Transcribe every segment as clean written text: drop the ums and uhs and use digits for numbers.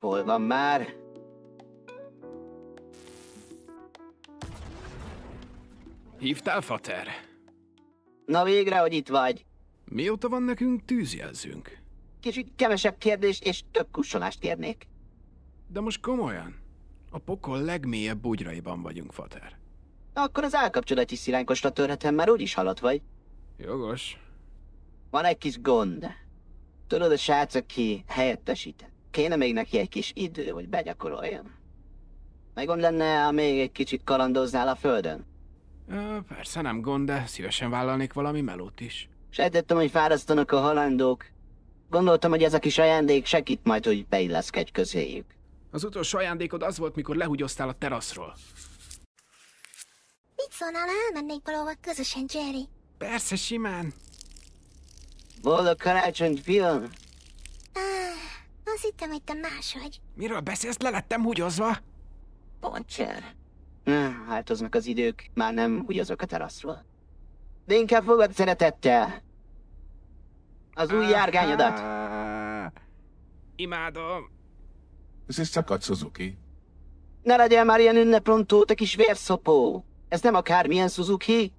Hol van már? Hívtál, Fater? Na végre, hogy itt vagy. Mióta van nekünk tűzjelzőnk? Kicsit kevesebb kérdés és több kussolást kérnék. De most komolyan? A pokol legmélyebb bugyraiban vagyunk, Fater. Akkor az állkapcsolati szilánkosra törhetem, már úgyis halott vagy. Jogos. Van egy kis gond. Tudod, a srác, aki helyettesít. Kéne még neki egy kis idő, hogy begyakoroljon. Meg gond lenne, ha még egy kicsit kalandoznál a földön. Persze nem gond, de szívesen vállalnék valami melót is. Sejtettem, hogy fárasztanak a halandók. Gondoltam, hogy ez a kis ajándék segít majd, hogy beilleszkedj közéjük. Az utolsó ajándékod az volt, mikor lehugyoztál a teraszról. Mit szólnál, ha elmennék valahova közösen, Jerry? Persze, simán. Boldog karácsonyt, fiam! Azt hittem, hogy te más vagy. Miről beszélsz? Le lettem húgyozva? Poncser. Változnak az idők, már nem húgyozok a teraszról. De inkább fogad szeretettel. Az új járgányodat. Imádom. Ez egy szakadt Suzuki. Ne legyél már ilyen ünneprontó, te kis vérszopó. Ez nem akármilyen Suzuki.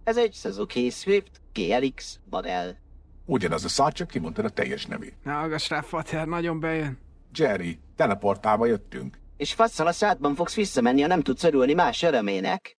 Ez egy Suzuki Swift GLX modell. Ugyanaz a szar, csak kimondtad a teljes nevét. Ne hallgass rá, Fater, nagyon bejön. Jerry, teleportálva jöttünk. És fasszal a szádban fogsz visszamenni, ha nem tudsz örülni más örömének.